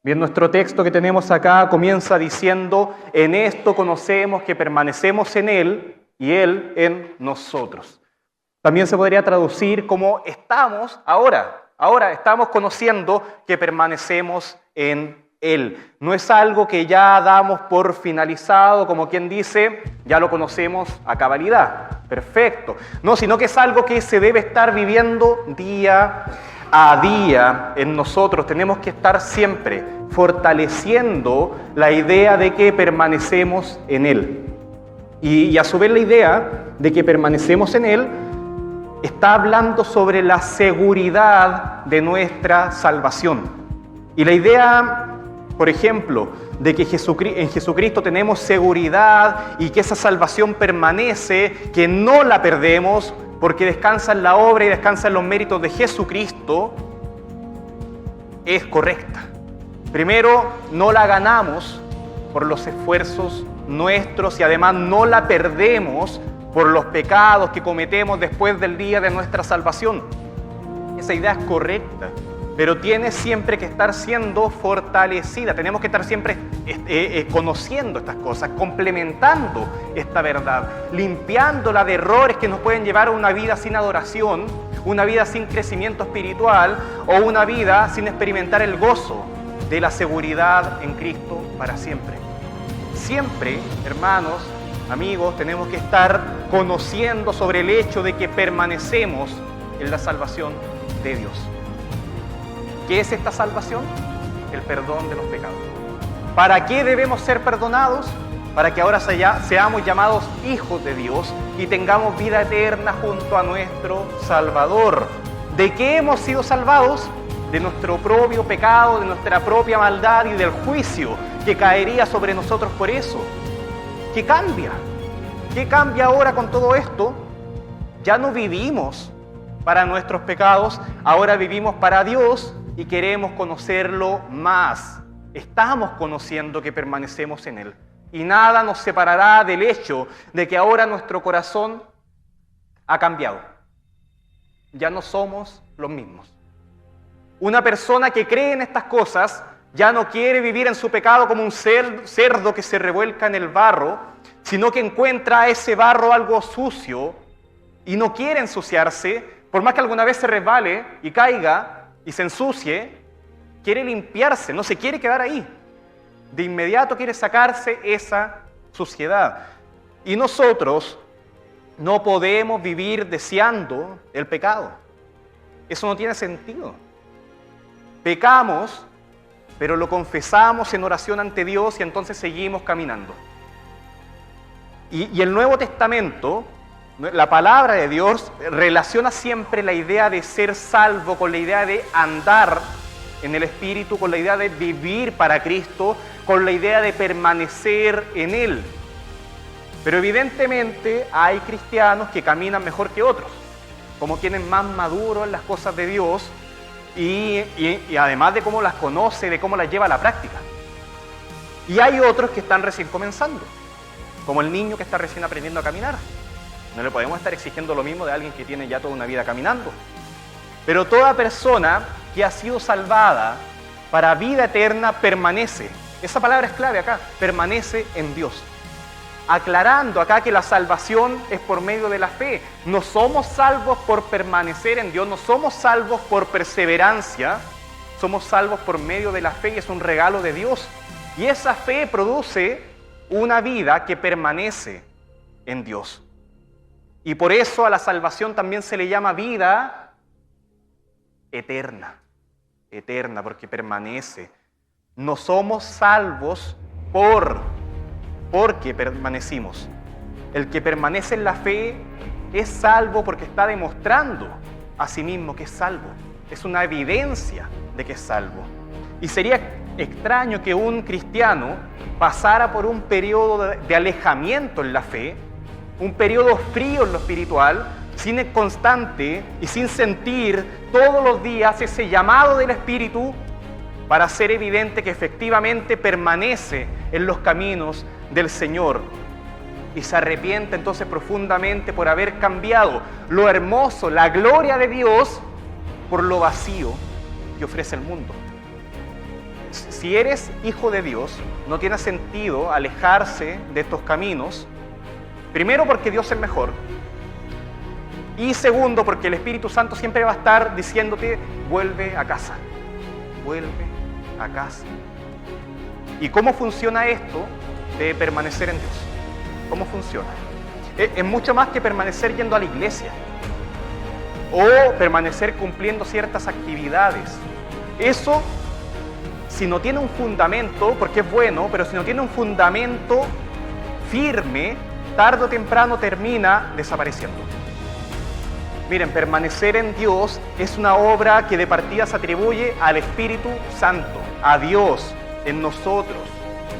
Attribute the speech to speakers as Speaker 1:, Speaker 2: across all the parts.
Speaker 1: Bien, nuestro texto que tenemos acá comienza diciendo: en esto conocemos que permanecemos en Él y Él en nosotros. También se podría traducir como estamos ahora estamos conociendo que permanecemos en Él. No es algo que ya damos por finalizado, como quien dice, ya lo conocemos a cabalidad, perfecto. No, sino que es algo que se debe estar viviendo día a día en nosotros. Tenemos que estar siempre fortaleciendo la idea de que permanecemos en Él. Y a su vez la idea de que permanecemos en Él está hablando sobre la seguridad de nuestra salvación. Y la idea, por ejemplo, de que en Jesucristo tenemos seguridad y que esa salvación permanece, que no la perdemos porque descansa en la obra y descansa en los méritos de Jesucristo, es correcta. Primero, no la ganamos por los esfuerzos nuestros y además no la perdemos por los pecados que cometemos después del día de nuestra salvación. Esa idea es correcta, pero tiene siempre que estar siendo fortalecida. Tenemos que estar siempre conociendo estas cosas, complementando esta verdad, limpiándola de errores que nos pueden llevar a una vida sin adoración, una vida sin crecimiento espiritual o una vida sin experimentar el gozo de la seguridad en Cristo para siempre. Siempre, hermanos, amigos, tenemos que estar conociendo sobre el hecho de que permanecemos en la salvación de Dios. ¿Qué es esta salvación? El perdón de los pecados. ¿Para qué debemos ser perdonados? Para que ahora seamos llamados hijos de Dios y tengamos vida eterna junto a nuestro Salvador. ¿De qué hemos sido salvados? De nuestro propio pecado, de nuestra propia maldad y del juicio que caería sobre nosotros por eso. ¿Qué cambia? ¿Qué cambia ahora con todo esto? Ya no vivimos para nuestros pecados, ahora vivimos para Dios y queremos conocerlo más. Estamos conociendo que permanecemos en Él. Y nada nos separará del hecho de que ahora nuestro corazón ha cambiado. Ya no somos los mismos. Una persona que cree en estas cosas ya no quiere vivir en su pecado como un cerdo que se revuelca en el barro, sino que encuentra a ese barro algo sucio y no quiere ensuciarse, por más que alguna vez se resbale y caiga y se ensucie, quiere limpiarse, no se quiere quedar ahí. De inmediato quiere sacarse esa suciedad. Y nosotros no podemos vivir deseando el pecado. Eso no tiene sentido. Pecamos, pero lo confesamos en oración ante Dios y entonces seguimos caminando. Y el Nuevo Testamento, la palabra de Dios, relaciona siempre la idea de ser salvo con la idea de andar en el Espíritu, con la idea de vivir para Cristo, con la idea de permanecer en Él. Pero evidentemente hay cristianos que caminan mejor que otros, como quienes más maduros en las cosas de Dios y además de cómo las conoce, de cómo las lleva a la práctica. Y hay otros que están recién comenzando, como el niño que está recién aprendiendo a caminar. No le podemos estar exigiendo lo mismo de alguien que tiene ya toda una vida caminando. Pero toda persona que ha sido salvada para vida eterna permanece. Esa palabra es clave acá, permanece en Dios. Aclarando acá que la salvación es por medio de la fe. No somos salvos por permanecer en Dios, no somos salvos por perseverancia, somos salvos por medio de la fe y es un regalo de Dios. Y esa fe produce una vida que permanece en Dios. Y por eso a la salvación también se le llama vida eterna, porque permanece. No somos salvos porque permanecimos. El que permanece en la fe es salvo porque está demostrando a sí mismo que es salvo. Es una evidencia de que es salvo. Y sería extraño que un cristiano pasara por un periodo de alejamiento en la fe, un periodo frío en lo espiritual, sin constante y sin sentir todos los días ese llamado del Espíritu para hacer evidente que efectivamente permanece en los caminos del Señor y se arrepiente entonces profundamente por haber cambiado lo hermoso, la gloria de Dios por lo vacío que ofrece el mundo. si eres hijo de Dios, no tiene sentido alejarse de estos caminos. Primero, porque Dios es mejor. Y segundo, porque el Espíritu Santo siempre va a estar diciéndote, vuelve a casa. Vuelve a casa. ¿Y cómo funciona esto de permanecer en Dios? ¿Cómo funciona? Es mucho más que permanecer yendo a la iglesia o permanecer cumpliendo ciertas actividades. Eso, si no tiene un fundamento, porque es bueno, pero si no tiene un fundamento firme, tarde o temprano termina desapareciendo. Miren, permanecer en Dios es una obra que de partida se atribuye al Espíritu Santo, a Dios en nosotros.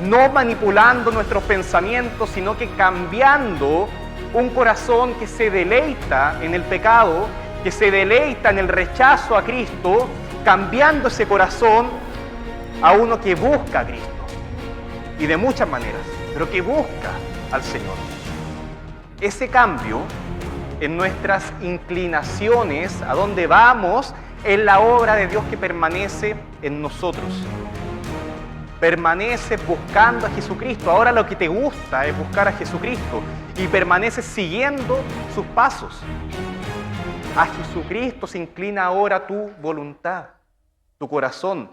Speaker 1: No manipulando nuestros pensamientos, sino que cambiando un corazón que se deleita en el pecado, que se deleita en el rechazo a Cristo, cambiando ese corazón a uno que busca a Cristo. Y de muchas maneras, pero que busca al Señor. Ese cambio en nuestras inclinaciones, a dónde vamos, es la obra de Dios que permanece en nosotros. Permaneces buscando a Jesucristo. Ahora lo que te gusta es buscar a Jesucristo y permaneces siguiendo sus pasos. A Jesucristo se inclina ahora tu voluntad, tu corazón.